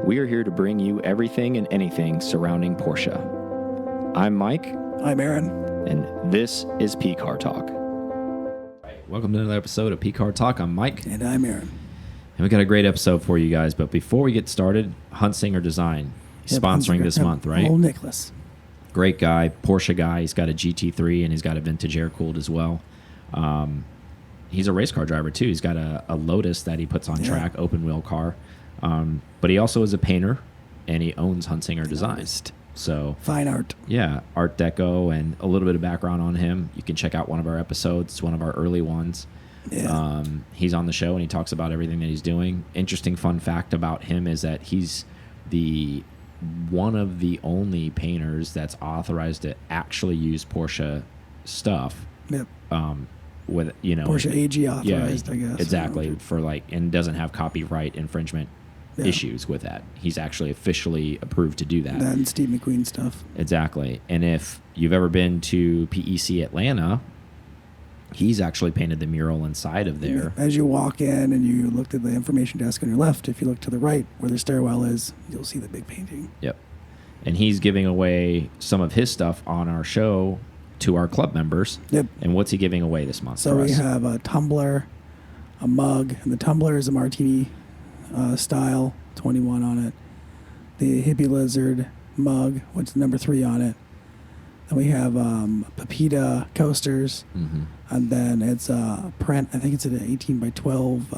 We are here to bring you everything and anything surrounding Porsche. I'm Mike. I'm Aaron. And this is P-Car Talk. Welcome to another episode of P-Car Talk. I'm Mike. And I'm Aaron. And we got a great episode for you guys. But before we get started, Huntsinger Design, sponsoring this month, right? Old Nicholas. Great guy, Porsche guy. He's got a GT3 and he's got a vintage air-cooled as well. He's a race car driver, too. He's got a Lotus that he puts on track, open-wheel car. But he also is a painter, and he owns Huntsinger Design. So fine art. Yeah, Art Deco, and a little bit of background on him. You can check out one of our episodes, one of our early ones. Yeah. He's on the show, and he talks about everything that he's doing. Interesting fun fact about him is that he's one of the only painters that's authorized to actually use Porsche stuff. Yep. With Porsche AG authorized, I guess. Exactly, and doesn't have copyright infringement issues with that. He's actually officially approved to do that. That and Steve McQueen stuff. Exactly. And if you've ever been to PEC Atlanta, he's actually painted the mural inside of there. As you walk in and you looked at the information desk on your left, if you look to the right where the stairwell is, you'll see the big painting. Yep. And he's giving away some of his stuff on our show to our club members. Yep. And what's he giving away this month? So we have a tumbler, a mug, and the tumbler is a martini style, 21 on it. The hippie lizard mug, what's number 3 on it. Then we have Pepita coasters, and then it's a print. I think it's an 18 by 12,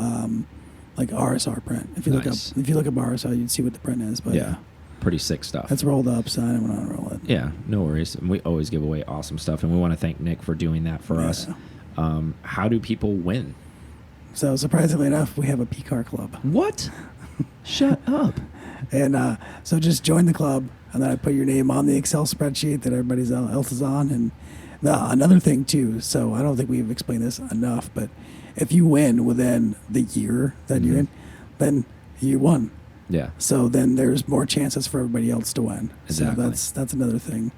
like RSR print. If you look up RSR, you'd see what the print is. But yeah, pretty sick stuff. It's rolled up, so I don't want to roll it. Yeah, no worries. And we always give away awesome stuff, and we want to thank Nick for doing that for us. How do people win? So surprisingly enough, we have a P-Car club. What? Shut up. And so just join the club, and then I put your name on the Excel spreadsheet that everybody else is on. And another thing, too, so I don't think we've explained this enough, but if you win within the year that you're in, then you won. Yeah. So then there's more chances for everybody else to win. Exactly. So that's another thing.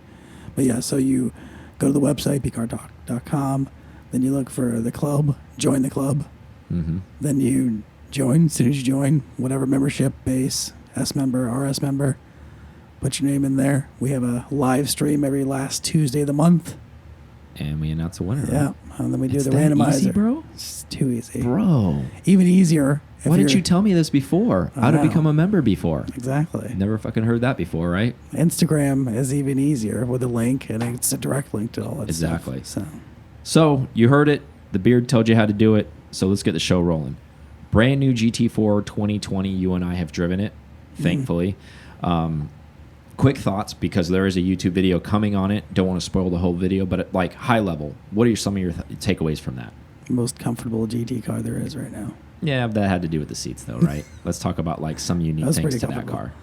But yeah, so you go to the website, pcartalk.com, then you look for the club, join the club. Then you join. As soon as you join, whatever membership base, S member, RS member, put your name in there. We have a live stream every last Tuesday of the month. And we announce a winner. Yeah. Right? And then we do the randomizer. Easy, bro? It's too easy. Bro. Even easier. Why didn't you tell me this before? How to become a member before? Exactly. Never fucking heard that before, right? Instagram is even easier with a link, and it's a direct link to all that stuff. Exactly. So you heard it. The beard told you how to do it. So let's get the show rolling. Brand new GT4 2020. You and I have driven it, thankfully. Quick thoughts, because there is a YouTube video coming on it. Don't want to spoil the whole video, but at like high level, what are some of your takeaways from that? Most comfortable GT car there is right now. Yeah, that had to do with the seats, though, right? Let's talk about like some unique things to that car.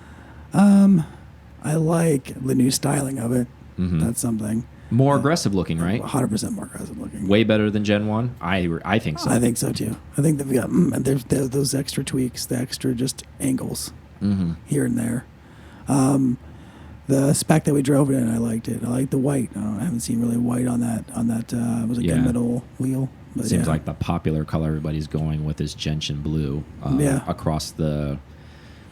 I like the new styling of it. That's something. More aggressive looking, right? 100% more aggressive looking. Way better than Gen 1? I think so. I think so, too. I think they've got there's those extra tweaks, the extra just angles here and there. The spec that we drove it in, I liked it. I like the white. I haven't seen really white on that was it gunmetal wheel? But seems like the popular color everybody's going with is gentian blue across the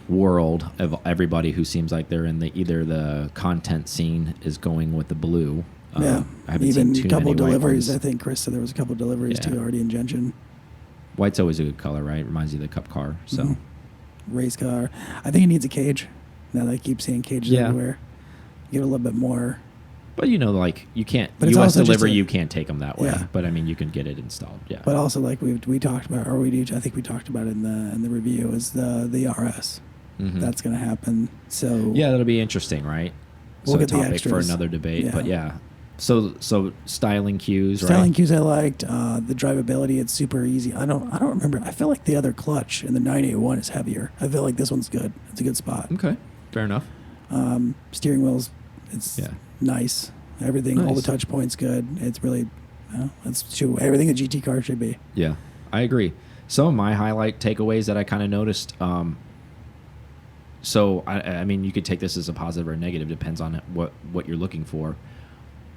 world of everybody who seems like they're in either the content scene is going with the blue. I haven't even seen too a couple deliveries. I think Chris said there was a couple deliveries too already in gentian. White's always a good color, right? Reminds you of the cup car. So race car. I think it needs a cage. Now that I keep seeing cages everywhere, get a little bit more. But like you can't. But U.S. delivery, you can't take them that way. Yeah. But I mean, you can get it installed. Yeah. But also, like we talked about, or I think we talked about it in the review, is the RS. That's going to happen. So yeah, that'll be interesting, right? We'll get topic the extras for another debate. But yeah. So styling cues, right? Styling cues I liked. The drivability, it's super easy. I don't remember. I feel like the other clutch in the 981 is heavier. I feel like this one's good. It's a good spot. Okay, fair enough. Steering wheels, it's nice. Everything, all the touch points good. It's really, that's everything a GT car should be. Yeah, I agree. Some of my highlight takeaways that I kind of noticed. So I mean, you could take this as a positive or a negative. Depends on what you're looking for.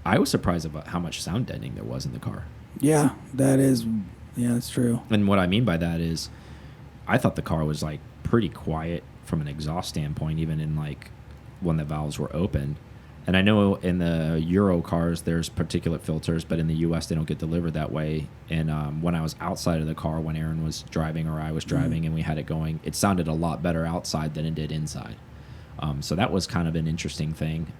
I was surprised about how much sound deadening there was in the car. Yeah, that's true. And what I mean by that is I thought the car was like pretty quiet from an exhaust standpoint, even in like when the valves were open. And I know in the Euro cars there's particulate filters, but in the U.S. they don't get delivered that way. And when I was outside of the car, when Aaron was driving or I was driving and we had it going, it sounded a lot better outside than it did inside. So that was kind of an interesting thing,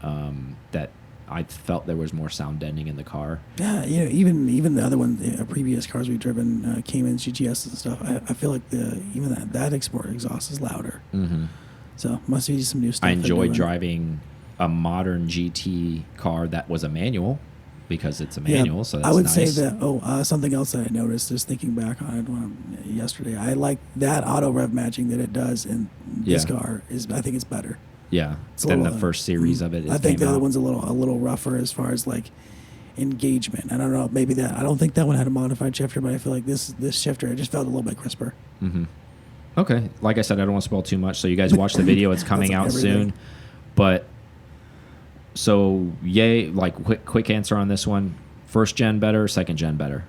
that I felt there was more sound deadening in the car. Yeah, even the other one, the previous cars we've driven, Caymans, GTS and stuff, I feel like even that export exhaust is louder. So must be some new stuff. I enjoyed driving a modern GT car that was a manual because it's a manual. So that's I would nice. say that. Something else that I noticed just thinking back on it yesterday. I like that auto rev matching that it does in this car. I think it's better. Yeah, than the first series of it. I think the other one's a little rougher as far as like engagement. I don't know. Maybe I don't think that one had a modified shifter, but I feel like this shifter it just felt a little bit crisper. Okay, like I said, I don't want to spoil too much. So you guys watch the video; it's coming out soon. But so yay! Like quick answer on this one: first gen better, second gen better.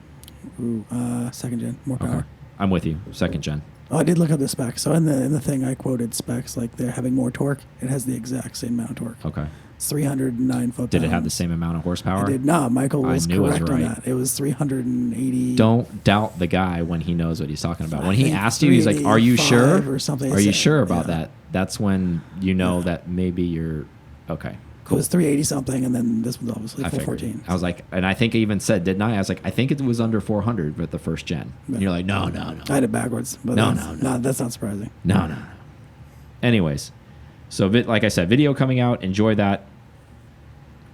Ooh, second gen, more power. Okay. I'm with you. Second gen. Oh, I did look at the specs. So in the thing I quoted specs like they're having more torque. It has the exact same amount of torque. Okay. It's 309 foot-pounds. Did it have the same amount of horsepower? It did not. Michael was correct right. on that. It was 380. Don't doubt the guy when he knows what he's talking about. When he asked you, he's like, "Are you sure? Or something. Are you sure about that?" That's when you know that maybe you're okay. Cool. It was 380 something, and then this was obviously 414. I was like, and I think I even said, didn't I? I was like, I think it was under 400 with the first gen. And you're like, no. I had it backwards, but no. That's not surprising. No. Anyways, so like I said, video coming out. Enjoy that.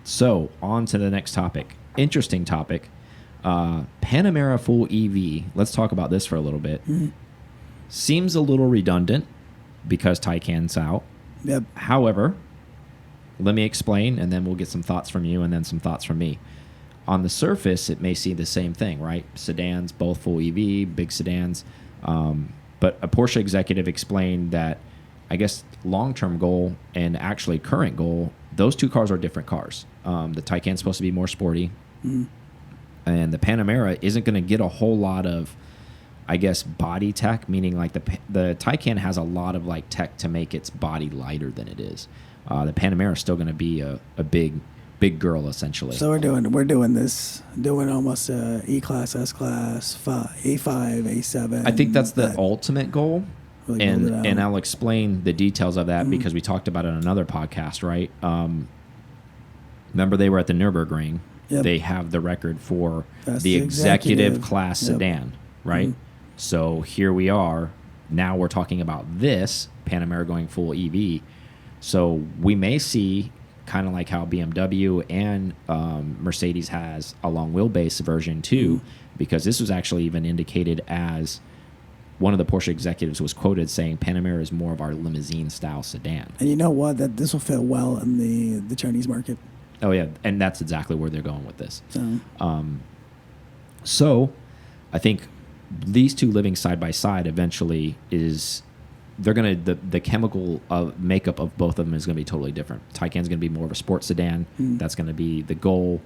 So on to the next topic. Interesting topic. Panamera full EV. Let's talk about this for a little bit. Seems a little redundant because Taycan's out. Yep. However, let me explain, and then we'll get some thoughts from you and then some thoughts from me. On the surface, it may seem the same thing, right? Sedans, both full EV, big sedans. But a Porsche executive explained that, I guess, long-term goal and actually current goal, those two cars are different cars. The Taycan's supposed to be more sporty, and the Panamera isn't going to get a whole lot of, I guess, body tech, meaning like the Taycan has a lot of like tech to make its body lighter than it is. The Panamera is still going to be a big girl essentially. So we're doing almost E-Class, S-Class, A5, A7. I think that's the ultimate goal. Really and I'll explain the details of that because we talked about it on another podcast, right? Remember they were at the Nürburgring. Yep. They have the record for the executive class sedan, right? So here we are. Now we're talking about this Panamera going full EV. So we may see kind of like how BMW and Mercedes has a long wheelbase version too, because this was actually even indicated as one of the Porsche executives was quoted saying Panamera is more of our limousine style sedan. And you know what? That this will fit well in the Chinese market. Oh yeah, and that's exactly where they're going with this. So I think these two living side by side eventually is they're gonna the chemical makeup of both of them is gonna be totally different. Taycan's gonna be more of a sports sedan. That's gonna be the goal.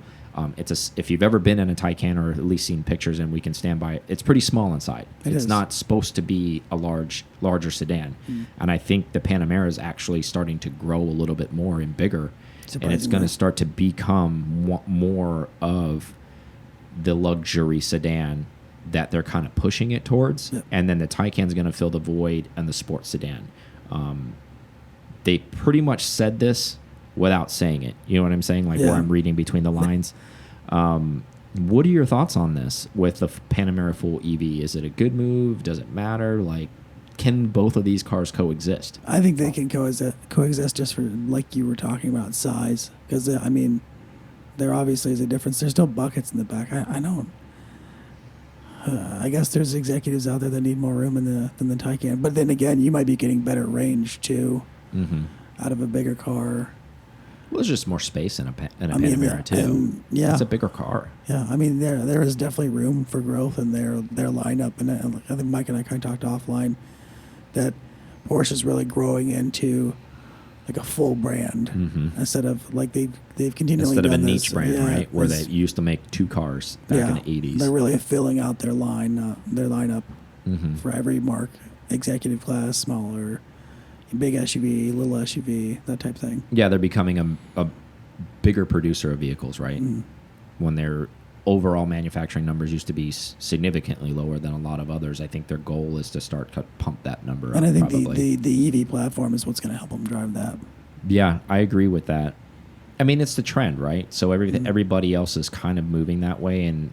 If you've ever been in a Taycan or at least seen pictures, and we can stand by it, it's pretty small inside. It's not supposed to be a larger sedan. And I think the Panamera is actually starting to grow a little bit more and bigger, and it's going to start to become more of the luxury sedan that they're kind of pushing it towards. Yep. And then the Taycan's going to fill the void and the sports sedan. They pretty much said this without saying it. You know what I'm saying? Like where I'm reading between the lines. What are your thoughts on this with the Panamera full EV? Is it a good move? Does it matter? Like, can both of these cars coexist? I think they can coexist just for, like you were talking about, size. Because, I mean, there obviously is a difference. There's still buckets in the back. I know. I guess there's executives out there that need more room than the Taycan. But then again, you might be getting better range, too, out of a bigger car. Well, there's just more space in a Panamera too. It's a bigger car. Yeah, I mean there is definitely room for growth in their lineup, and I think Mike and I kind of talked offline that Porsche is really growing into like a full brand instead of like they've continually instead of a done niche this, brand, right? Where they used to make two cars back in the 80s. They're really filling out their lineup for every mark, executive class, smaller. big SUV, little SUV, that type thing. Yeah, they're becoming a bigger producer of vehicles, right? When their overall manufacturing numbers used to be significantly lower than a lot of others, I think their goal is to start to pump that number up. And I think probably. the EV platform is what's going to help them drive that. Yeah, I agree with that. I mean, it's the trend, right? So everybody else is kind of moving that way. And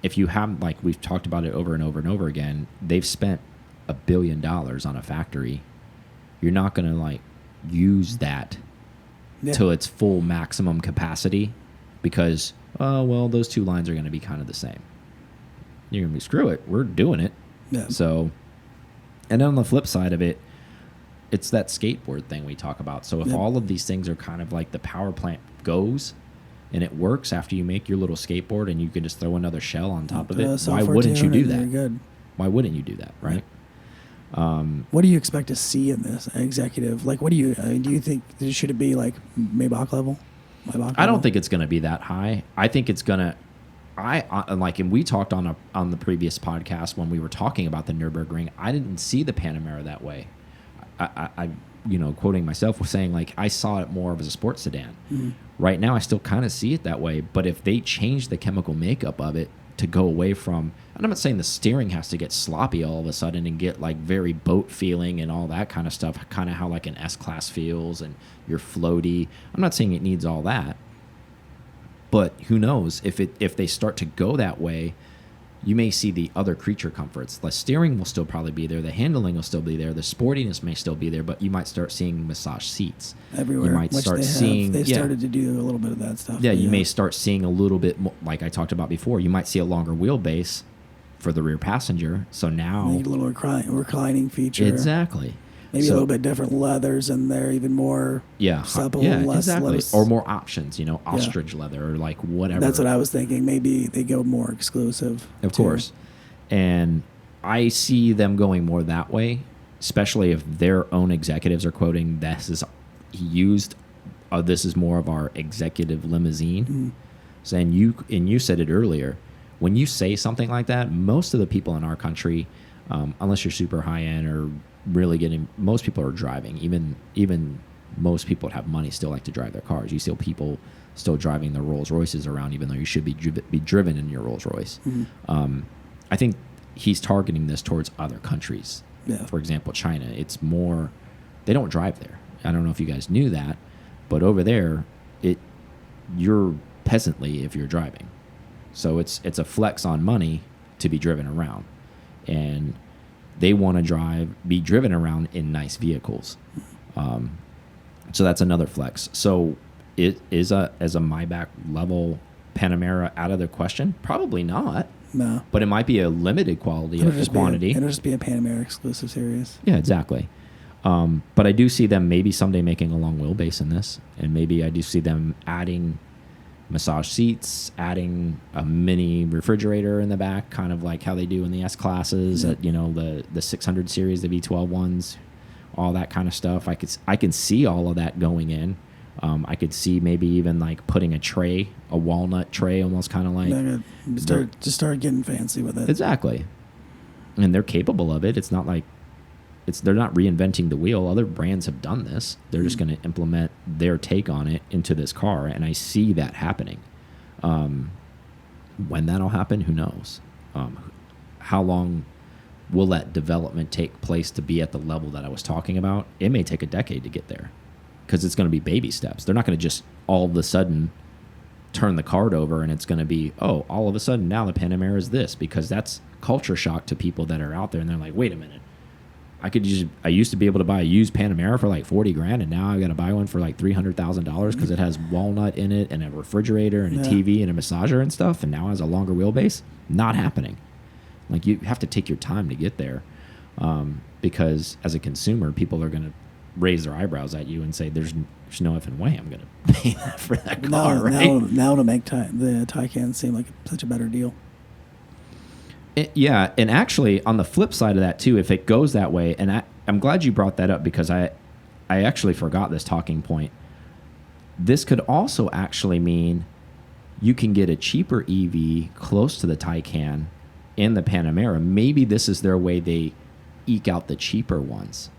if you have, like we've talked about it over and over and over again, they've spent $1 billion on a factory. You're not going to like use that to its full maximum capacity because, well, those two lines are going to be kind of the same. You're going to be, screw it, we're doing it. Yeah. So, and then on the flip side of it, it's that skateboard thing we talk about. So if all of these things are kind of like the power plant goes and it works after you make your little skateboard and you can just throw another shell on top of it, why wouldn't you do that? Good. Why wouldn't you do that, right? What do you expect to see in this executive? Like, what do you think? Should it be like Maybach level? I don't think it's going to be that high. I think it's going to. And we talked on the previous podcast when we were talking about the Nürburgring. I didn't see the Panamera that way. I quoting myself, was saying like I saw it more as a sports sedan. Right now, I still kind of see it that way. But if they change the chemical makeup of it to go away from, and I'm not saying the steering has to get sloppy all of a sudden and get like very boat feeling and all that kind of stuff, kind of how like an S-Class feels and you're floaty. I'm not saying it needs all that. But who knows, if they start to go that way, you may see the other creature comforts. The steering will still probably be there. The handling will still be there. The sportiness may still be there, but you might start seeing massage seats everywhere. You might start seeing. They've started to do a little bit of that stuff. Yeah, you may start seeing a little bit more, like I talked about before. You might see a longer wheelbase for the rear passenger. So now a little reclining feature. Exactly. Maybe a little bit different leathers in there, even more supple, less. Or more options, ostrich leather or like whatever. That's what I was thinking. Maybe they go more exclusive. Of course. And I see them going more that way, especially if their own executives are quoting, this is more of our executive limousine. So, and you said it earlier, when you say something like that, most of the people in our country, unless you're super high end or really getting, most people are driving. Even most people that have money still like to drive their cars. You see people still driving their Rolls Royces around, even though you should be driven in your Rolls Royce. I think he's targeting this towards other countries. Yeah. For example, China. It's more, they don't drive there. I don't know if you guys knew that, but over there, you're peasantly if you're driving. So it's a flex on money to be driven around, and they want to be driven around in nice vehicles. So that's another flex. So as a Maybach level Panamera out of the question? Probably not. No. But it might be a limited quantity. It'll just be a Panamera exclusive series. Yeah, exactly. But I do see them maybe someday making a long wheelbase in this, and maybe I do see them adding massage seats, adding a mini refrigerator in the back, kind of like how they do in the S classes, at the 600 series, the V12 ones, all that kind of stuff. I can see all of that going in. I could see maybe even like putting a walnut tray, almost kind of like start getting fancy with it. Exactly, and they're capable of it. It's not like they're not reinventing the wheel. Other brands have done this. They're just going to implement their take on it into this car, and I see that happening. When that'll happen, who knows? How long will that development take place to be at the level that I was talking about? It may take a decade to get there, because it's going to be baby steps. They're not going to just all of a sudden turn the card over and it's going to be, all of a sudden now the Panamera is this, because that's culture shock to people that are out there, and they're like, wait a minute. I used to be able to buy a used Panamera for like 40 grand, and now I got to buy one for like $300,000 because it has walnut in it and a refrigerator and a TV and a massager and stuff, and now has a longer wheelbase. Not happening. Like, you have to take your time to get there, because as a consumer, people are going to raise their eyebrows at you and say, "There's no effing way I'm going to pay that for that car." Right? Now to make the Taycan seem like such a better deal. Yeah, and actually, on the flip side of that too, if it goes that way, and I'm glad you brought that up, because I actually forgot this talking point. This could also actually mean you can get a cheaper EV close to the Taycan in the Panamera. Maybe this is their way they eke out the cheaper ones,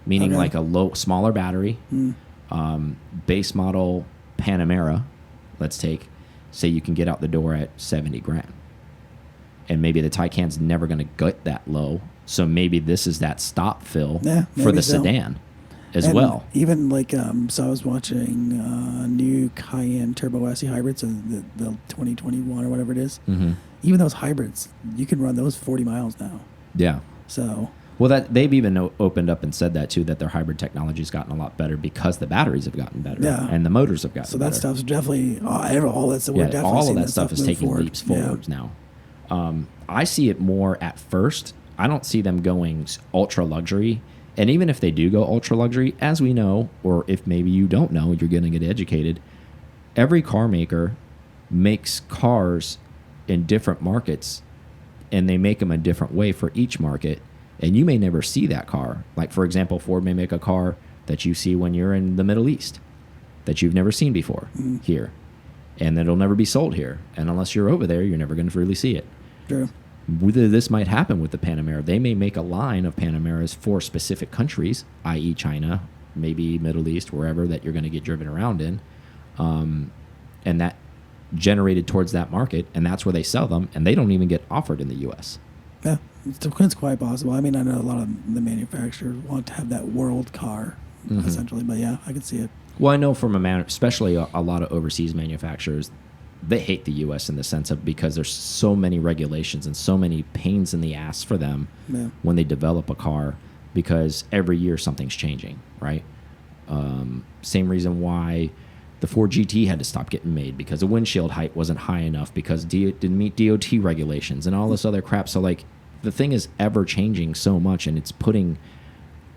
meaning Okay. like a smaller battery, base model Panamera, let's take, say you can get out the door at 70 grand. And maybe the Taycan's never going to get that low. So maybe this is that stop fill Yeah, for maybe the so. sedan as And well. even like, so I was watching new Cayenne Turbo SE hybrids, so the 2021 or whatever it is. Mm-hmm. Even those hybrids, you can run those 40 miles now. Yeah. So Well, that they've even opened up and said that too, that their hybrid technology's gotten a lot better because the batteries have gotten better, Yeah. and the motors have gotten so better. that stuff's definitely all that stuff. Yeah, We're definitely all of seeing that stuff is move taking forward. leaps forwards now. I see it more at first. I don't see them going ultra luxury. And even if they do go ultra luxury, as we know, or if maybe you don't know, you're going to get educated. Every car maker makes cars in different markets, and they make them a different way for each market. And you may never see that car. Like, for example, Ford may make a car that you see when you're in the Middle East that you've never seen before here. And it'll never be sold here. And unless you're over there, you're never going to really see it. True. Whether this might happen with the Panamera. They may make a line of Panameras for specific countries, i.e. China, maybe Middle East, wherever that you're going to get driven around in. And that generated towards that market, and that's where they sell them, and they don't even get offered in the U.S. Yeah, it's quite possible. I mean, I know a lot of the manufacturers want to have that world car, essentially. But yeah, I can see it. Well, I know from especially a lot of overseas manufacturers, they hate the U.S. in the sense of because there's so many regulations and so many pains in the ass for them when they develop a car, because every year something's changing, right? Same reason why the Ford GT had to stop getting made, because the windshield height wasn't high enough, because it didn't meet DOT regulations and all this other crap. So like the thing is ever changing so much, and it's putting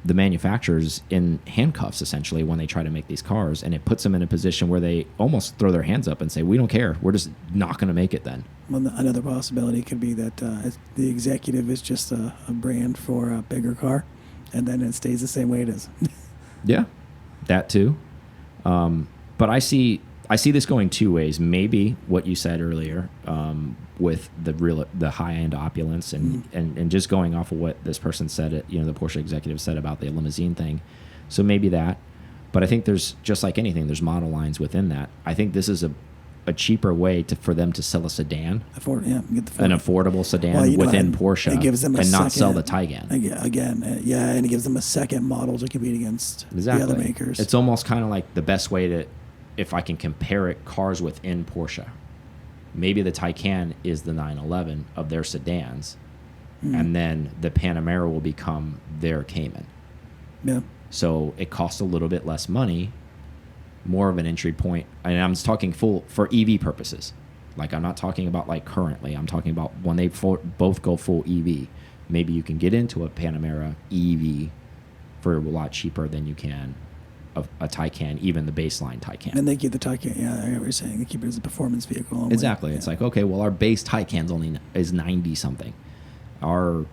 the manufacturers in handcuffs essentially when they try to make these cars, and it puts them in a position where they almost throw their hands up and say, we don't care, we're just not going to make it then. Well, another possibility could be that the executive is just a brand for a bigger car, and then it stays the same way it is. Yeah, that too. But I see this going two ways. Maybe what you said earlier, with the high end opulence, and just going off of what this person said, the Porsche executive said about the limousine thing. So maybe that. But I think there's, just like anything, there's model lines within that. I think this is a cheaper way for them to sell a sedan, Get the an affordable sedan within Porsche, it gives them and not sell the Taycan. And it gives them a second model to compete against the other makers. It's almost kind of like the best way to, if I can compare it, cars within Porsche. Maybe the Taycan is the 911 of their sedans, and then the Panamera will become their Cayman. Yeah. So it costs a little bit less money, more of an entry point. And I'm just talking full for EV purposes. Like, I'm not talking about like currently. I'm talking about when they both go full EV. Maybe you can get into a Panamera EV for a lot cheaper than you can a Taycan, even the baseline Taycan. And they keep the Taycan. Yeah, I get what you're saying. They keep it as a performance vehicle only. Exactly. It's like, okay, well, our base Taycan's is 90 something. Our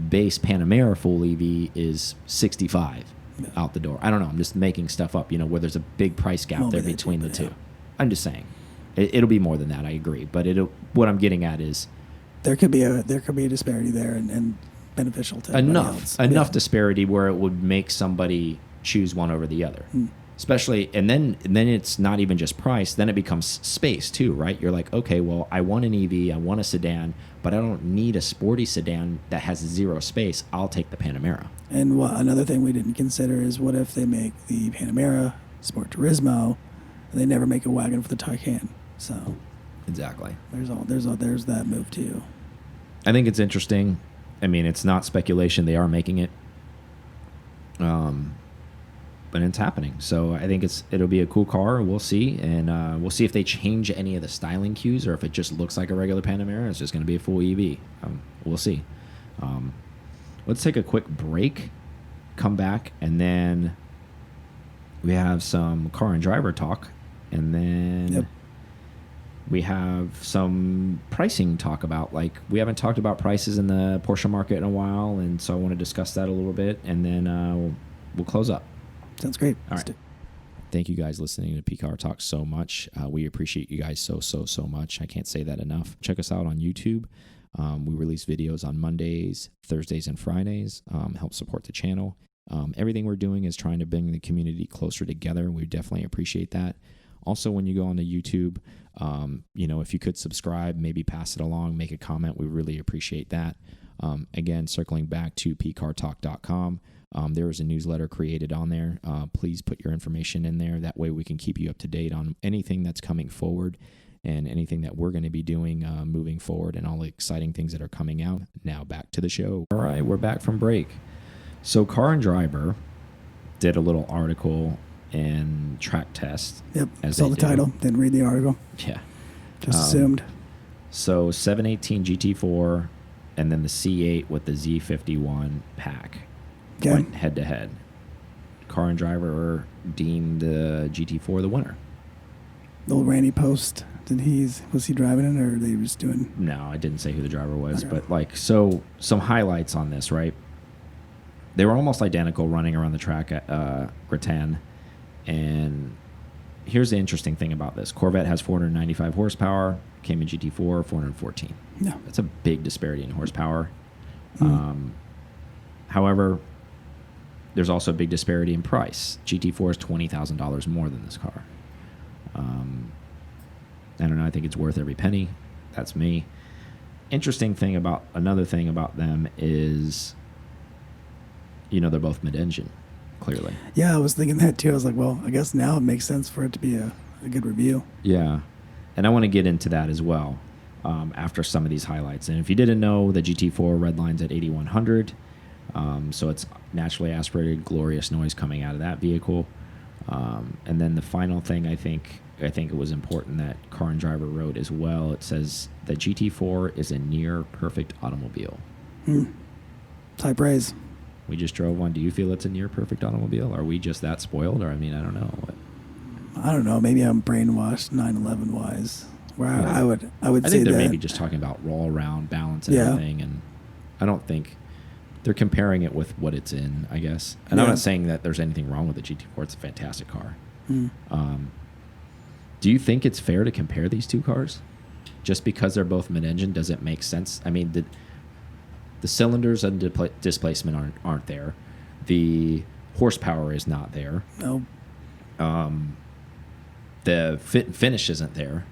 base Panamera full EV is 65 out the door. I don't know. I'm just making stuff up. Where there's a big price gap there between the two. I'm just saying, it'll be more than that. I agree. But what I'm getting at is there could be a disparity there, and beneficial to enough disparity where it would make somebody choose one over the other. Especially, and then it's not even just price, then it becomes space too, right? You're like, okay, well, I want an EV, I want a sedan, but I don't need a sporty sedan that has zero space. I'll take the Panamera. And another thing we didn't consider is, what if they make the Panamera Sport Turismo and they never make a wagon for the Taycan? So exactly, there's that move too. I think it's interesting. I mean, it's not speculation, they are making it. But it's happening. So I think it'll be a cool car. We'll see. And we'll see if they change any of the styling cues, or if it just looks like a regular Panamera. It's just going to be a full EV. We'll see. Let's take a quick break, come back, and then we have some car and driver talk. And then we have some pricing talk about. Like, we haven't talked about prices in the Porsche market in a while, and so I want to discuss that a little bit. And then we'll close up. Sounds great. All right. Thank you guys listening to PCAR Talk so much. We appreciate you guys so much. I can't say that enough. Check us out on YouTube. We release videos on Mondays, Thursdays, and Fridays. Help support the channel. Everything we're doing is trying to bring the community closer together. We definitely appreciate that. Also, when you go onto YouTube, if you could subscribe, maybe pass it along, make a comment, we really appreciate that. Again, circling back to pcartalk.com, there is a newsletter created on there. Please put your information in there. That way we can keep you up to date on anything that's coming forward and anything that we're going to be doing moving forward and all the exciting things that are coming out. Now back to the show. All right, we're back from break. So Car and Driver did a little article and track test. Yep, saw the title, didn't read the article. Yeah. Just assumed. So 718 GT4 and then the C8 with the Z51 pack went head-to-head. Car and Driver deemed the GT4 the winner. The old Randy Post, was he driving it, or they were just doing? No, I didn't say who the driver was, but so some highlights on this, right? They were almost identical running around the track at Grattan, and here's the interesting thing about this: Corvette has 495 horsepower, Cayman GT4 414. Yeah, that's a big disparity in horsepower. However, there's also a big disparity in price. GT4 is $20,000 more than this car. I don't know. I think it's worth every penny. That's me. Another thing about them is, they're both mid-engine, clearly. Yeah, I was thinking that too. I was like, well, I guess now it makes sense for it to be a good review. Yeah, and I want to get into that as well after some of these highlights. And if you didn't know, the GT4 redlines at 8,100, so it's naturally aspirated, glorious noise coming out of that vehicle. And then the final thing, I think it was important that Car and Driver wrote as well. It says the GT4 is a near perfect automobile. High praise. We just drove one. Do you feel it's a near perfect automobile? Are we just that spoiled? Or I don't know. I don't know. Maybe I'm brainwashed 911 wise. Where I would I say think they're that maybe just talking about roll around, balance, and everything. And I don't think they're comparing it with what it's in, I guess. And I'm not saying that there's anything wrong with the GT4. It's a fantastic car. Do you think it's fair to compare these two cars? Just because they're both mid-engine, does it make sense? I mean, the cylinders and displacement aren't there. The horsepower is not there. No. The fit and finish isn't there.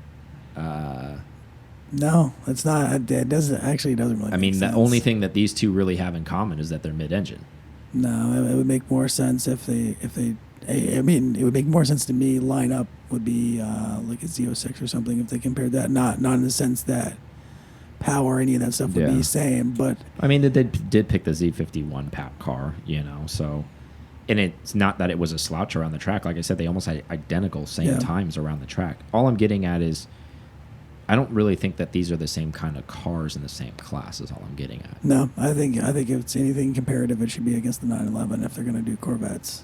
No, it's not. It doesn't really. I mean, the only thing that these two really have in common is that they're mid-engine. No, it would make more sense if they. I mean, it would make more sense to me. Lineup would be like a Z06 or something if they compared that. Not in the sense that power, any of that stuff would be the same. But I mean, they did pick the Z51 pack car, so. And it's not that it was a slouch around the track. Like I said, they almost had identical same times around the track. All I'm getting at is I don't really think that these are the same kind of cars in the same class is all I'm getting at. No, I think if it's anything comparative, it should be against the 911 if they're going to do Corvettes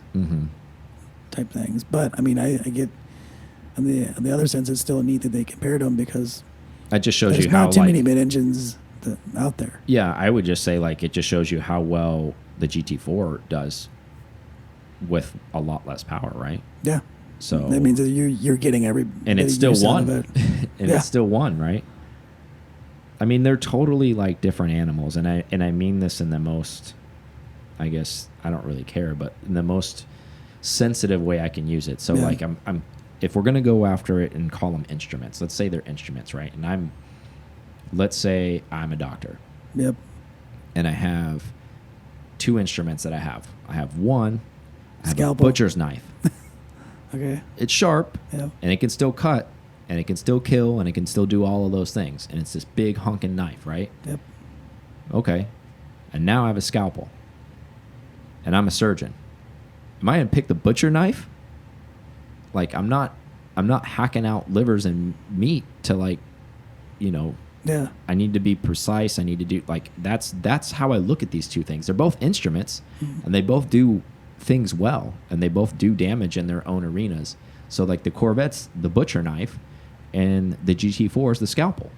type things. But, I mean, I get on the other sense, it's still neat that they compared them because it just shows there's you how not too many mid-engines out there. Yeah, I would just say, it just shows you how well the GT4 does with a lot less power, right? Yeah. So that means that you're getting every and it's still won. It's still won, right? I mean, they're totally different animals, and I mean this in the most, I guess I don't really care, but in the most sensitive way I can use it. So I'm if we're gonna go after it and call them instruments, let's say they're instruments, right? And let's say I'm a doctor. Yep. And I have two instruments that I have. I have one. I have Scalpel. a butcher's knife. Okay. It's sharp, and it can still cut, and it can still kill, and it can still do all of those things. And it's this big honking knife, right? Yep. Okay. And now I have a scalpel, and I'm a surgeon. Am I going to pick the butcher knife? I'm not hacking out livers and meat to Yeah. I need to be precise. I need to do that's how I look at these two things. They're both instruments, and they both do things well, and they both do damage in their own arenas. So the Corvette's the butcher knife, and the GT4 is the scalpel.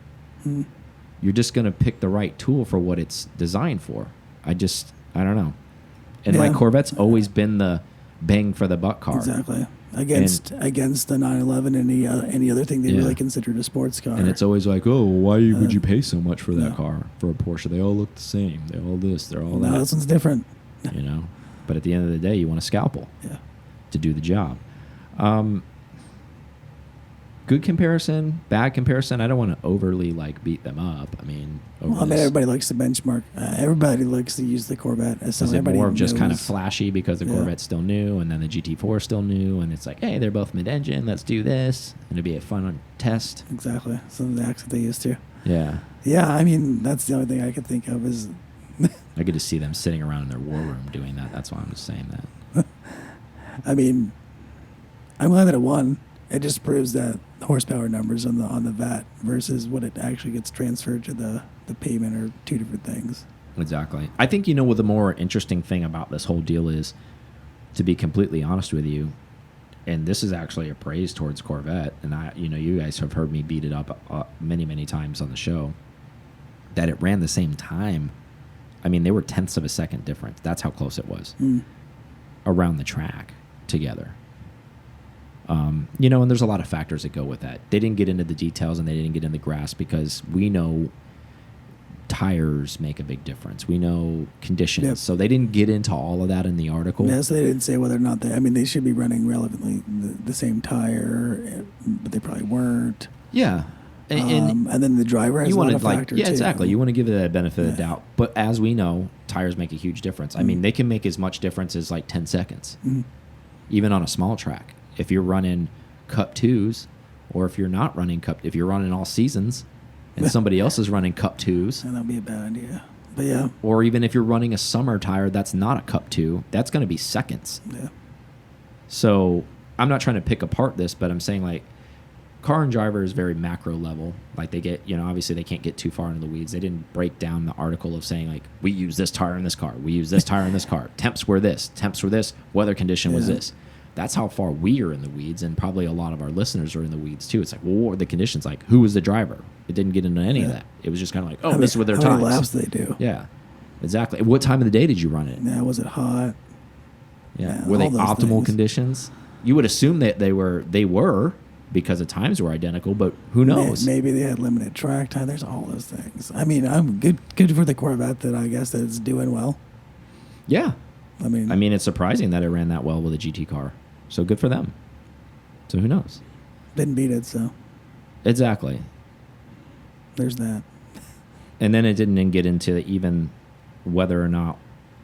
You're just going to pick the right tool for what it's designed for. I don't know. And Corvette's always been the bang for the buck car. Exactly. Against the 911 and any other thing they really considered a sports car. And it's always why would you pay so much for that car, for a Porsche? They all look the same. They're all this, they're all that. No, this one's different. But at the end of the day, you want a scalpel to do the job. Good comparison, bad comparison. I don't want to overly like beat them up. I mean, everybody likes to benchmark. Everybody likes to use the Corvette as something. Is it more of just kind of flashy because the Corvette's still new, and then the GT4 is still new, and it's like, hey, they're both mid-engine. Let's do this, and it'd be a fun test. Exactly. Some of the acts that they used to. Yeah. Yeah, I mean, that's the only thing I could think of is. I get to see them sitting around in their war room doing that. That's why I'm just saying that. I mean, I'm glad that it won. It just proves that horsepower numbers on the VAT versus what it actually gets transferred to the pavement are two different things. Exactly. I think, you know, what the more interesting thing about this whole deal is, to be completely honest with you, and this is actually a praise towards Corvette, and you guys have heard me beat it up many, many times on the show, that it ran the same time. I mean, they were tenths of a second difference. That's how close it was around the track together. You know, and there's a lot of factors that go with that. They didn't get into the details and they didn't get in the grass because we know tires make a big difference. We know conditions. Yep. So they didn't get into all of that in the article. Yes, they didn't say whether or not they should be running relevantly the same tire, but they probably weren't. Yeah. And then the driver has a lot of factor yeah, too. Exactly. You want to give it that benefit of the doubt. But as we know, tires make a huge difference. I mean, they can make as much difference as like 10 seconds, even on a small track. If you're running Cup 2s, or if you're not running if you're running all seasons and somebody else is running Cup 2s. And that'd be a bad idea. But yeah. Or even if you're running a summer tire that's not a Cup 2, that's going to be seconds. Yeah. So I'm not trying to pick apart this, but I'm saying like car and driver is very macro level. Like they get, you know, obviously they can't get too far into the weeds. They didn't break down the article of saying like, we use this tire in this car. We use this tire in this car. Temps were this. Temps were this. Weather condition was this. That's how far we are in the weeds, and probably a lot of our listeners are in the weeds too. It's like, well, what were the conditions? Like, who was the driver? It didn't get into any of that. It was just kind of like, oh, this is what their times. How many laps they do? Yeah, exactly. What time of the day did you run it? Yeah, was it hot? Yeah, were they optimal conditions? You would assume that they were because the times were identical, but who knows? Maybe they had limited track time. There's all those things. I mean, I'm good for the Corvette that I guess that it's doing well. Yeah, I mean, it's surprising that it ran that well with a GT car. So good for them. So who knows? Didn't beat it, so. Exactly. There's that. And then it didn't get into even whether or not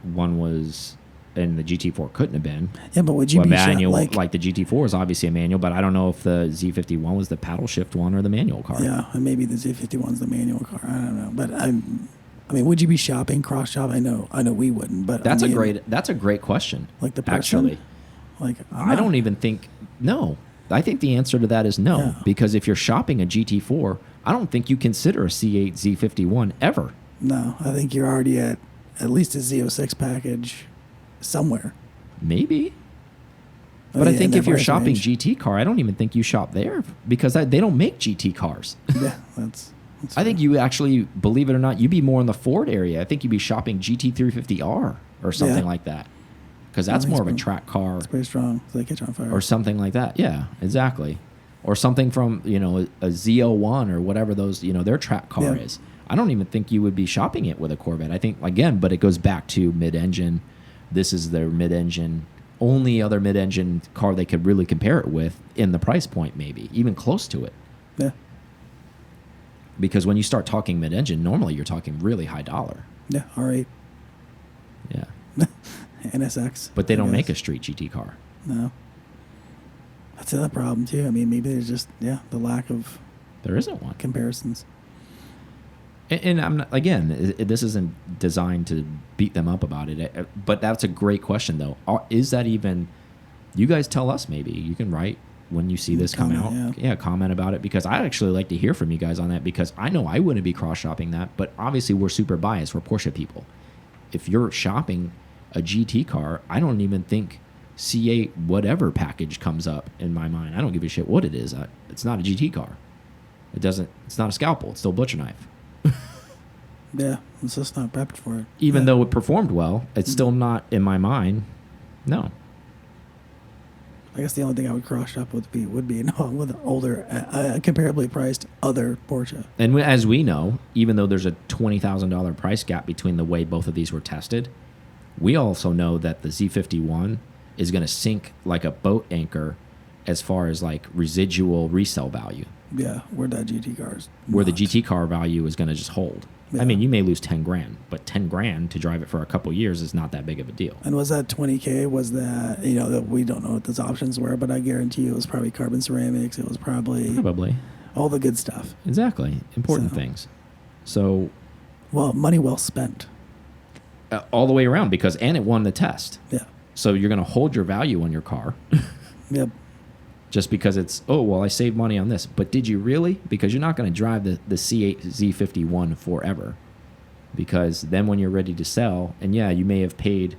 one was, and the GT4 couldn't have been. Yeah, but would you be manual? Like the GT4 is obviously a manual, but I don't know if the Z51 was the paddle shift one or the manual car. Yeah, and maybe the Z51's the manual car. I don't know, but I mean, would you be cross shop? I know we wouldn't, but that's a great question. Like the person? Actually. Like I don't even think no. I think the answer to that is no, because if you're shopping a GT4, I don't think you consider a C8 Z51 ever. No, I think you're already at least a Z06 package somewhere. Maybe. But I think if you're shopping GT car, I don't even think you shop there because they don't make GT cars. Yeah, that's I think you actually, believe it or not, you'd be more in the Ford area. I think you'd be shopping GT350R or something like that. Because that's more of a track car. It's pretty strong. So they catch on fire. Or something like that. Yeah, exactly. Or something from, you know, a Z01 or whatever those, you know, their track car is. I don't even think you would be shopping it with a Corvette. I think, again, but it goes back to mid-engine. This is their mid-engine. Only other mid-engine car they could really compare it with in the price point, maybe. Even close to it. Yeah. Because when you start talking mid-engine, normally you're talking really high dollar. Yeah, R8. Yeah. NSX. But they don't make a street GT car. No. That's another problem, too. I mean, maybe there's just, the lack of... There isn't one. Comparisons. And I'm not, again, this isn't designed to beat them up about it. But that's a great question, though. Is that even... You guys tell us, maybe. You can write when you see this come out. Yeah, comment about it. Because I'd actually like to hear from you guys on that. Because I know I wouldn't be cross-shopping that. But obviously, we're super biased. We're Porsche people. If you're shopping a GT car, I don't even think C8 whatever package comes up in my mind. I don't give a shit what it is. It's not a GT car. It's not a scalpel. It's still a butcher knife. Yeah, it's just not prepped for it. Even though it performed well, it's still not in my mind. No. I guess the only thing I would cross shop would be with an older, comparably priced other Porsche. And as we know, even though there's a $20,000 price gap between the way both of these were tested, we also know that the Z51 is going to sink like a boat anchor as far as like residual resale value. Yeah, where that GT car's where the not. GT car value is going to just hold. Yeah. I mean, you may lose 10 grand, but 10 grand to drive it for a couple years is not that big of a deal. And was that 20K? Was that, that we don't know what those options were, but I guarantee you it was probably carbon ceramics. It was probably all the good stuff. Exactly. Important things. So, well, money well spent. All the way around and it won the test. Yeah. So you're going to hold your value on your car. Yep. Just because it's, oh, well, I saved money on this. But did you really? Because you're not going to drive the C8 Z51 forever. Because then when you're ready to sell, and yeah, you may have paid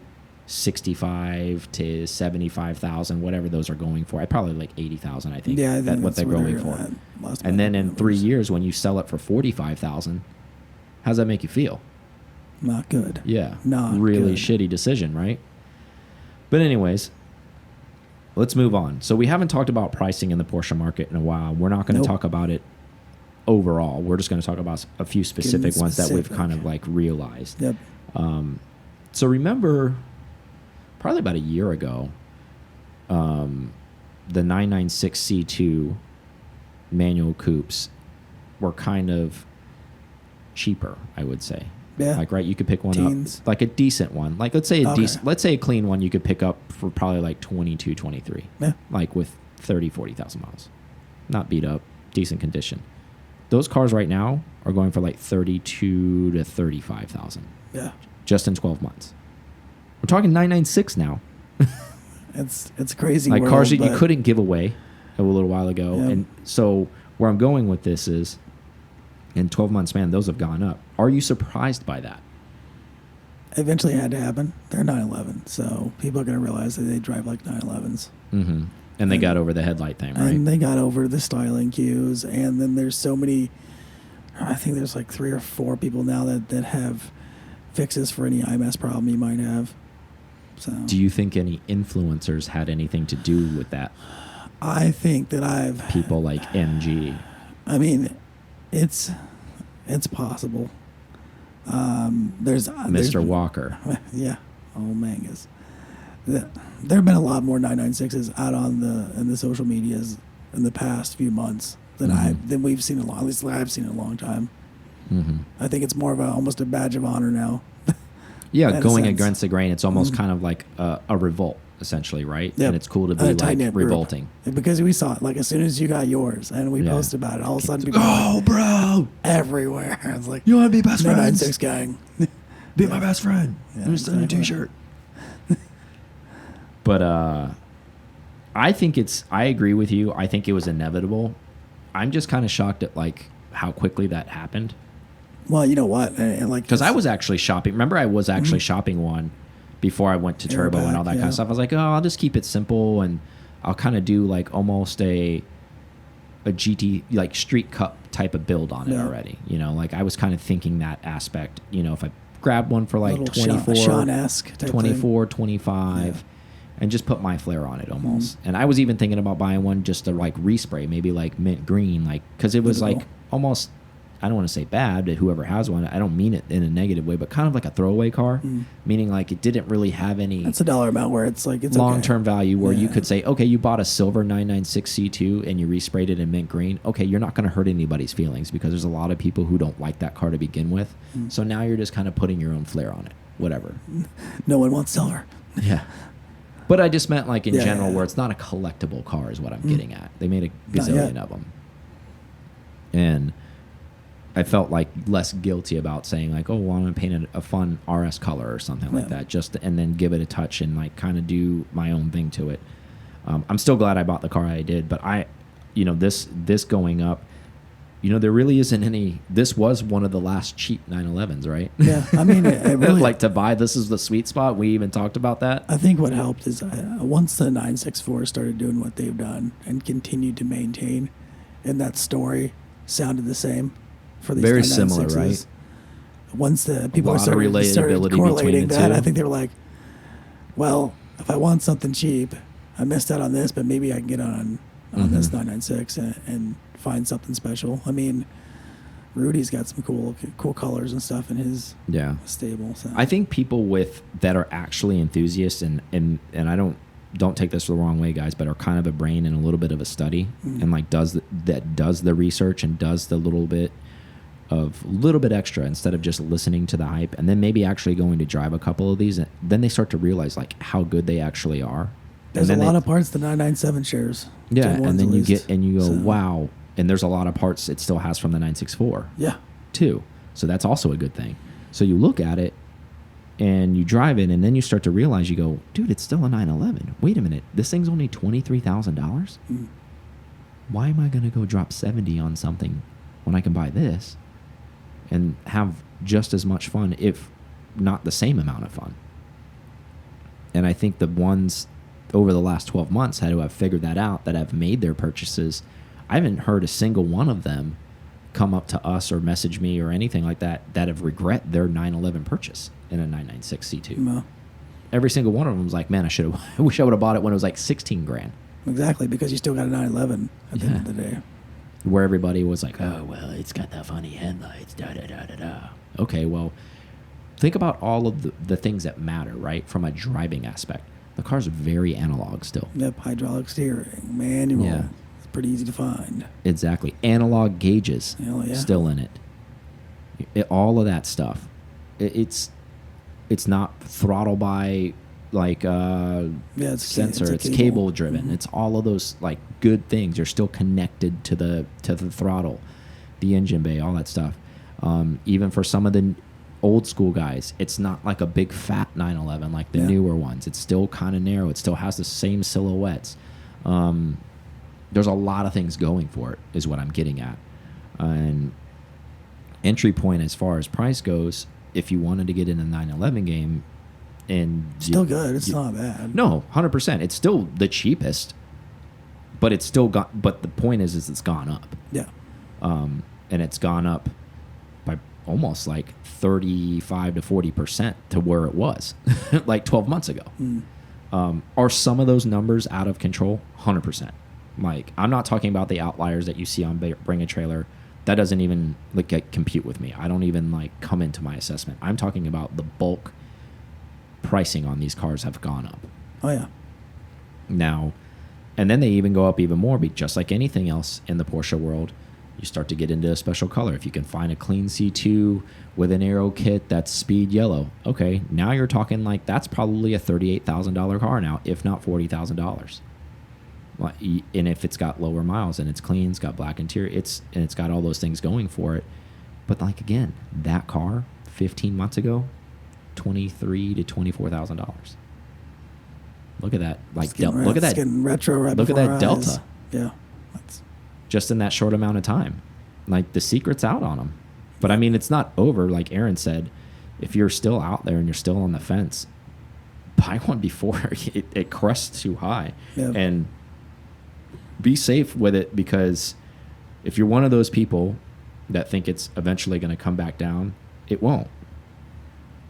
65 to 75,000, whatever those are going for. I probably like 80,000, I think. Yeah, I think what they're going for. And then in 3 years, when you sell it for 45,000, how's that make you feel? Not good. Yeah. Not really good. shitty decision, right? But anyways, let's move on. So we haven't talked about pricing in the Porsche market in a while. We're not going to talk about it overall. We're just going to talk about a few specific ones that we've kind of like realized. Yep. So remember, probably about a year ago, the 996 C2 manual coupes were kind of cheaper, I would say. Yeah. Like, right, you could pick one Teens. up, like a decent one. Like, let's say a clean one you could pick up for probably like 22, 23. Yeah. Like with 30, 40,000 miles. Not beat up, decent condition. Those cars right now are going for like 32 to 35,000. Yeah. Just in 12 months. We're talking 996 now. It's crazy. Like world, cars that you but couldn't give away a little while ago. Yeah. And so where I'm going with this is, in 12 months, man, those have gone up. Are you surprised by that? eventually had to happen. They're 911, so people are going to realize that they drive like 911s. Mm-hmm. And they got over the headlight thing, right? And they got over the styling cues. And then there's so many, I think there's like 3 or 4 people now that have fixes for any IMS problem you might have. So Do you think any influencers had anything to do with that? I think that People like MG. I mean, it's possible. There's Mr. Walker. Yeah, old Mangus. There have been a lot more 996s out in the social medias in the past few months than we've seen at least I've seen in a long time. Mm-hmm. I think it's more of almost a badge of honor now. Yeah, going against the grain. It's almost kind of like a revolt, essentially, right? Yep. And it's cool to be like revolting. Because we saw it, like as soon as you got yours and we posted about it, all of a sudden people bro! everywhere. I was like, You want to be best friends? 996 gang. Be my best friend. Yeah, I'm just in a exactly. t-shirt. But I agree with you. I think it was inevitable. I'm just kind of shocked at like how quickly that happened. Well, you know what? And like, Because I was actually shopping. Remember, I was actually shopping one before I went to Turbo and all that kind of stuff. I was like, oh, I'll just keep it simple and I'll kind of do like almost a GT, like street cup type of build on it already. You know, like I was kind of thinking that aspect. You know, if I grab one for like 24, Sean-esque type 24, 25, and just put my flair on it almost. And I was even thinking about buying one just to like respray, maybe like mint green, like because it was like almost, I don't want to say bad, but whoever has one, I don't mean it in a negative way, but kind of like a throwaway car, meaning like it didn't really have any. That's a dollar amount where it's like it's long-term value where you could say, okay, you bought a silver 996 C2 and you resprayed it in mint green. Okay, you're not going to hurt anybody's feelings because there's a lot of people who don't like that car to begin with. So now you're just kind of putting your own flair on it, whatever. No one wants silver. Yeah. But I just meant like in general where it's not a collectible car is what I'm getting at. They made a gazillion of them. And I felt like less guilty about saying like, oh, well, I'm going to paint a fun RS color or something like that, and then give it a touch and like kind of do my own thing to it. I'm still glad I bought the car I did, but this going up, there really isn't any. This was one of the last cheap 911s, right? Yeah, I mean, it really like to buy. This is the sweet spot. We even talked about that. I think what helped is once the 964 started doing what they've done and continued to maintain, and that story sounded the same for these very 996s. similar, right? Once the people started relatability correlating between the that, two. I think they were like, well, if I want something cheap, I missed out on this, but maybe I can get on this 996 and find something special. I mean, Rudy's got some cool colors and stuff in his Yeah. stable. So. I think people that are actually enthusiasts and I don't take this the wrong way, guys, but are kind of a brain and a little bit of a study and like does the research and does the little bit extra instead of just listening to the hype and then maybe actually going to drive a couple of these, and then they start to realize like how good they actually are. There's a lot of parts the 997 shares. Yeah, and then you get and you go, so. wow. And there's a lot of parts it still has from the 964. Yeah. Too. So that's also a good thing. So you look at it and you drive it, and then you start to realize, you go, dude, it's still a 911. Wait a minute, this thing's only $23,000. Why am I going to go drop 70 on something when I can buy this and have just as much fun, if not the same amount of fun? And I think the ones over the last 12 months had to have figured that out, that have made their purchases. I haven't heard a single one of them come up to us or message me or anything like that have regret their 911 purchase in a 996 C2. No. Every single one of them was like, man, I wish I would have bought it when it was like 16 grand. Exactly, because you still got a 911 at the end of the day. Where everybody was like, oh, well, it's got the funny headlights, da-da-da-da-da. Okay, well, think about all of the things that matter, right, from a driving aspect. The car's very analog still. Yep, hydraulic steering, manual. Yeah. It's pretty easy to find. Exactly. Analog gauges still in it. All of that stuff. It's not throttle by like it's sensor. It's cable driven. It's all of those like good things. You're still connected to the throttle, the engine bay, all that stuff. Even for some of the old school guys, it's not like a big fat 911 like the newer ones. It's still kind of narrow. It still has the same silhouettes. There's a lot of things going for it, is what I'm getting at. And entry point as far as price goes, if you wanted to get in a 911 game, and still good, it's not bad. No, 100%. It's still the cheapest, but it's still got. But the point is it's gone up. Yeah. And it's gone up by almost like 35 to 40% to where it was like 12 months ago. Are some of those numbers out of control? 100%. Like, I'm not talking about the outliers that you see on Bring a Trailer. That doesn't even like compute with me. I don't even like come into my assessment. I'm talking about the bulk pricing on these cars have gone up. Oh yeah. Now, and then they even go up even more, just like anything else in the Porsche world. You start to get into a special color. If you can find a clean C2 with an aero kit that's speed yellow, okay, now you're talking like that's probably a $38,000 car now, if not $40,000. And if it's got lower miles and it's clean, it's got black interior, it's got all those things going for it. But like again, that car 15 months ago, $23,000 to $24,000. Look at that! Like look at that! Getting retro right look at that delta. Eyes. Yeah, that's just in that short amount of time. Like the secret's out on them. But I mean, it's not over. Like Aaron said, if you're still out there and you're still on the fence, buy one before it crests too high. Yep. And be safe with it, because if you're one of those people that think it's eventually going to come back down, it won't.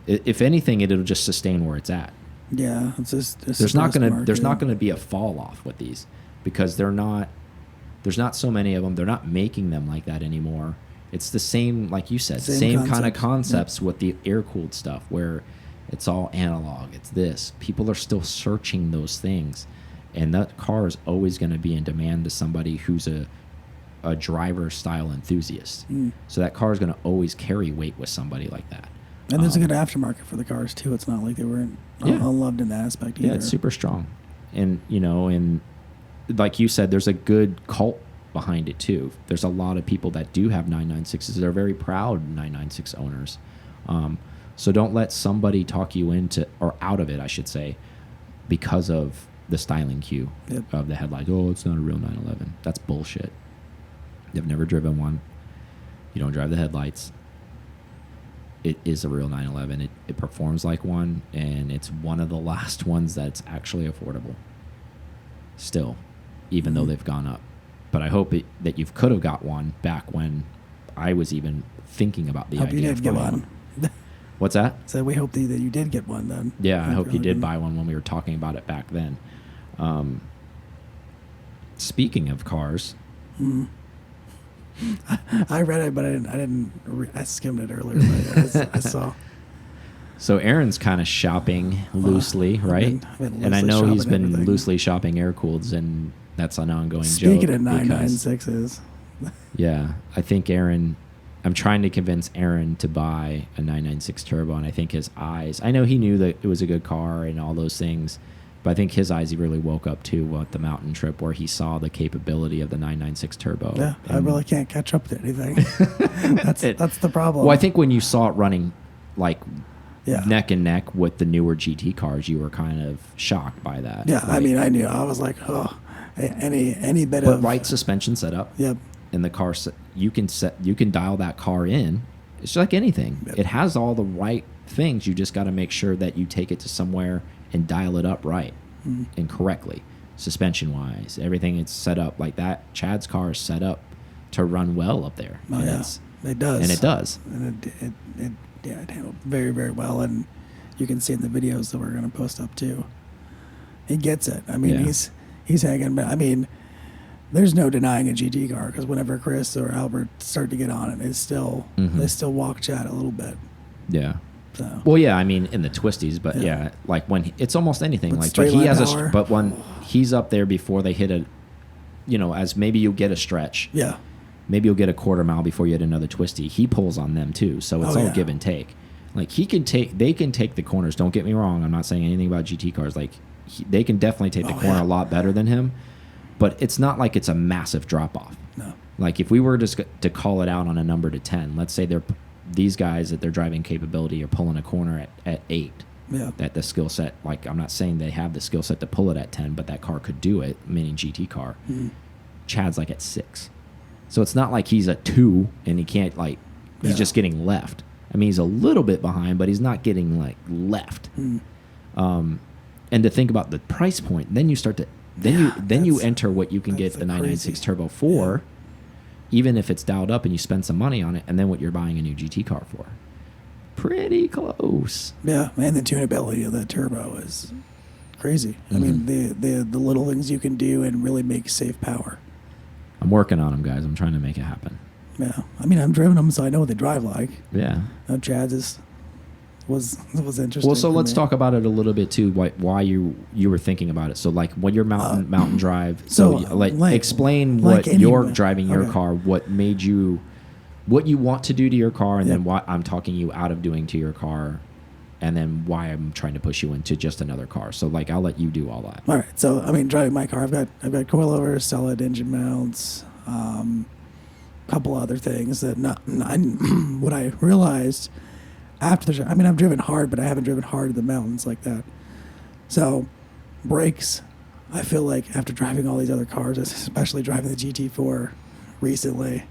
If anything, it'll just sustain where it's at. Yeah, it's just there's not going to be a fall off with these, because there's not so many of them. They're not making them like that anymore. It's the same, like you said, same kind of concepts with the air cooled stuff, where it's all analog. It's this. People are still searching those things. And that car is always going to be in demand to somebody who's a driver style enthusiast. So that car is going to always carry weight with somebody like that. And there's a good aftermarket for the cars too. It's not like they weren't unloved in that aspect either. Yeah, it's super strong. And and like you said, there's a good cult behind it too. There's a lot of people that do have 996s. They're very proud 996 owners. So don't let somebody talk you into or out of it, I should say, because of the styling cue of the headlights. Oh, it's not a real 911. That's bullshit. You've never driven one. You don't drive the headlights. It is a real 911. It performs like one, and it's one of the last ones that's actually affordable. Still, even though they've gone up. But I hope that you could have got one back when I was even thinking about the idea. Hope you did get one. What's that? So we hope that you did get one then. Yeah, I hope you did buy one when we were talking about it back then. Speaking of cars, I read it, but I skimmed it earlier. But I saw. So Aaron's kind of shopping loosely, right? I've been and I loosely know he's shopping been everything. loosely shopping air-cooleds, and that's an ongoing joke. Speaking of because- 996s, Yeah, I think I'm trying to convince Aaron to buy a 996 turbo, and I think his eyes, I know he knew that it was a good car and all those things, but I think his eyes, he really woke up to at the mountain trip where he saw the capability of the 996 turbo. yeah, I And- really can't catch up to anything. That's the problem. Well, I think when you saw it running like Yeah. neck and neck with the newer GT cars, you were kind of shocked by that. Yeah, I right? mean, I knew. I was like, oh, any bit But of right suspension setup. Yep. And the car, you can dial that car in. It's like anything. Yep. It has all the right things. You just got to make sure that you take it to somewhere and dial it up right and correctly, suspension wise. Everything is set up like that. Chad's car is set up to run well up there. Oh, and yeah, it does. And it does. And it handled very, very well. And you can see in the videos that we're going to post up too. He gets it. I mean, Yeah. he's hanging. But I mean, there's no denying a GT car because whenever Chris or Albert start to get on it, they still walk Chad a little bit. Yeah. So Well, yeah, I mean, in the twisties, but Yeah. yeah, like when it's almost anything. With Like, straight but he line has power. but when he's up there before they hit a, as maybe you get a stretch, yeah, maybe you'll get a quarter mile before you hit another twisty. He pulls on them too, so it's Oh, all yeah. give and take. Like they can take the corners. Don't get me wrong. I'm not saying anything about GT cars. Like they can definitely take the Oh, corner yeah. a lot better than him, but it's not like it's a massive drop off. no, Like if we were just to call it out on a number to 10, let's say these guys that their driving capability are pulling a corner at 8. yeah, That the skill set, like I'm not saying they have the skill set to pull it at 10, but that car could do it, meaning GT car. Chad's like at 6. So it's not like he's a 2 and he can't he's Yeah. just getting left. I mean, he's a little bit behind, but he's not getting like left. And to think about the price point, then you start to you that's- enter what you can get that's the the 996 crazy. Turbo for, even if it's dialed up and you spend some money on it, and then what you're buying a new GT car for. Pretty close. yeah. And the tunability of that turbo is crazy. I mean, the little things you can do and really make safe power. I'm working on them, guys. I'm trying to make it happen. Yeah, I mean, I've driven them, so I know what they drive like. Yeah. Chad's was interesting. Well, so for let's me. talk about it a little bit too. Why you were thinking about it. So like when you're mountain drive. So so, like explain like what you're any- driving your okay. car. What made you, what you want to do to your car, and then what I'm talking you out of doing to your car, and then why I'm trying to push you into just another car. So like I'll let you do all that. All right, so I mean, driving my car, I've got coilovers, solid engine mounts, couple other things that what I realized after the, I mean, I've driven hard, but I haven't driven hard in the mountains like that. So brakes, I feel like after driving all these other cars, especially driving the GT4 recently,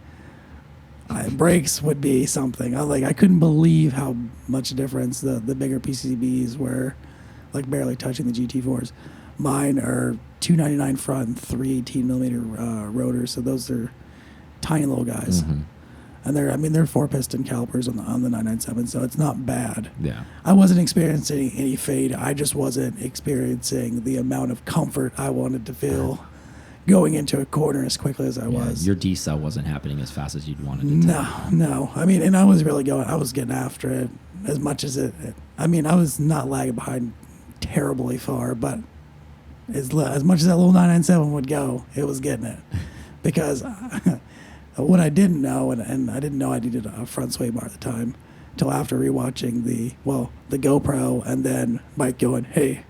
brakes would be something. I couldn't believe how much difference the bigger PCBs were, like barely touching the GT4s. Mine are 299 front and 318 millimeter rotors, so those are tiny little guys. And they're 4-piston calipers on the 997, so it's not bad. Yeah. I wasn't experiencing any fade. I just wasn't experiencing the amount of comfort I wanted to feel going into a corner as quickly as I was. Your decel wasn't happening as fast as you'd wanted it to. No. I mean, and I was really going. I was getting after it as much as it. I mean, I was not lagging behind terribly far, but as much as that little 997 would go, it was getting it. Because what I didn't know, and I didn't know I needed a front sway bar at the time, until after rewatching the GoPro, and then Mike going, "Hey,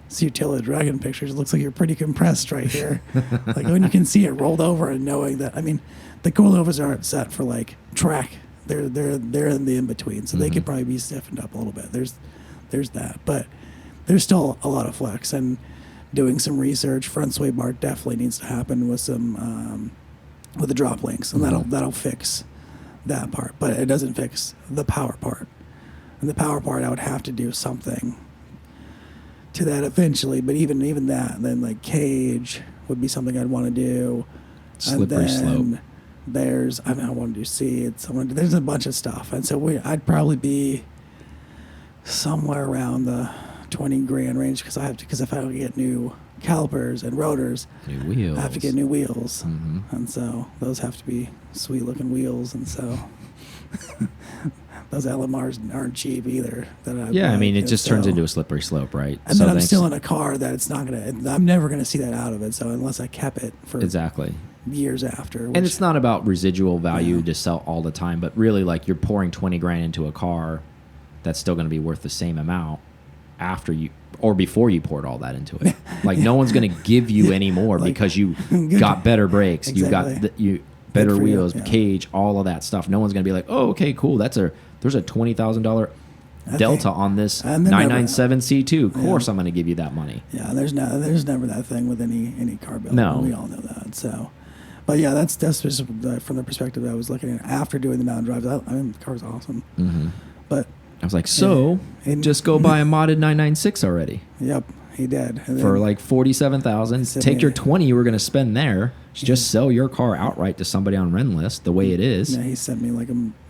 see Attila Dragon pictures. It looks like you're pretty compressed right here." Like when you can see it rolled over, and knowing that, I mean, the coilovers aren't set for like track. They're in the in between, so they could probably be stiffened up a little bit. There's that, but there's still a lot of flex. And doing some research, front sway bar definitely needs to happen with some with the drop links, and that'll fix that part. But it doesn't fix the power part. And the power part, I would have to do something to that eventually. But even that, then like cage would be something I'd want to do. Slippery slope. I want to do seats. There's a bunch of stuff, and so I'd probably be somewhere around the $20,000 range because if I don't get new calipers and rotors. New wheels. I have to get new wheels, Mm-hmm. and so those have to be sweet looking wheels, and so those LMRs aren't cheap either. I mean, it just turns into a slippery slope, right? And then I'm still in a car that I'm never gonna see that out of it. So unless I kept it for exactly years after, and it's not about residual value to sell all the time, but really like you're pouring 20 grand into a car that's still going to be worth the same amount after you or before you poured all that into it. Like no one's going to give you any more because you got better brakes, Exactly. you better for you, wheels, cage, all of that stuff. No one's going to be like, oh, okay, cool. There's a $20,000 Delta on this 997 C2. Of course, I'm going to give you that money. Yeah, there's never that thing with any car build. No, we all know that. So, but yeah, that's just from the perspective I was looking at after doing the mountain drives. I mean, the car's awesome. Mm-hmm. But I was like, just go buy a modded 996 already. Yep, he did. And for like 47,000. Take your 20 you were going to spend there. Just sell your car outright to somebody on Renlist the way it is. Yeah, he sent me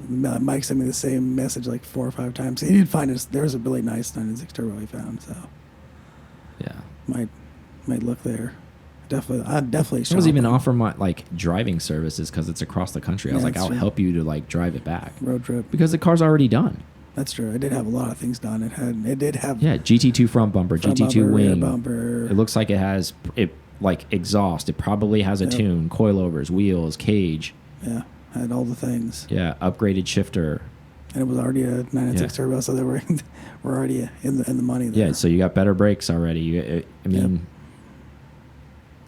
Mike sent me the same message like 4 or 5 times. He did find us. There was a really nice 996 turbo he found. So yeah, might look there. I'd definitely. I was even offering my driving services because it's across the country. I was like, I'll help you to drive it back. Road trip. Because the car's already done. That's true. It did have a lot of things done. It did have GT2 front bumper, GT2 wing. Bumper. It looks like it has exhaust. It probably has a tune, coilovers, wheels, cage. Yeah, had all the things. Yeah, upgraded shifter. And it was already a 996 turbo, so they were already in the money there. Yeah, so you got better brakes already. I mean.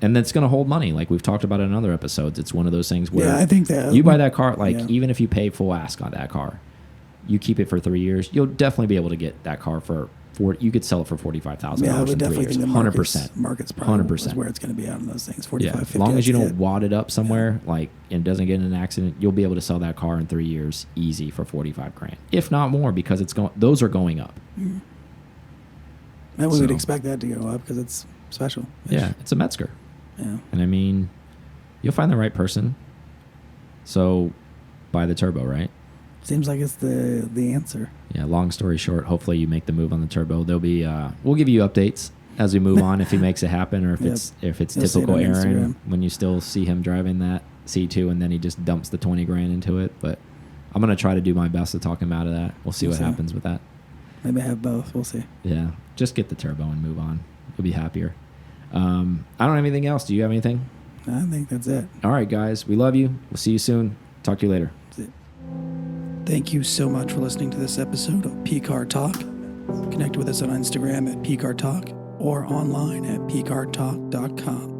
And that's going to hold money, like we've talked about in other episodes. It's one of those things where I think that you buy that car, even if you pay full ask on that car, you keep it for 3 years, you'll definitely be able to get that car for you could sell it for $45,000 in 3 years. 100%. Market's probably 100%. Is where it's going to be out on those things. 45, 50. As long as you don't wad it up somewhere, and doesn't get in an accident, you'll be able to sell that car in 3 years easy for 45 grand, if not more, because those are going up. Mm. And we would expect that to go up because it's special. Yeah, it's a Metzger. Yeah. And I mean, you'll find the right person. So buy the turbo, right? Seems like it's the answer. Yeah, long story short, hopefully you make the move on the turbo. There'll be we'll give you updates as we move on if he makes it happen, or if it's You'll typical see it on Aaron Instagram. when you still see him driving that C2 and then he just dumps the 20 grand into it. But I'm gonna try to do my best to talk him out of that. We'll see what happens with that. They may have both. We'll see. Yeah, just get the turbo and move on. You'll be happier. I don't have anything else. Do you have anything? I think that's it. All right, guys. We love you. We'll see you soon. Talk to you later. That's it. Thank you so much for listening to this episode of PCAR Talk. Connect with us on Instagram at PCAR Talk or online at pcartalk.com.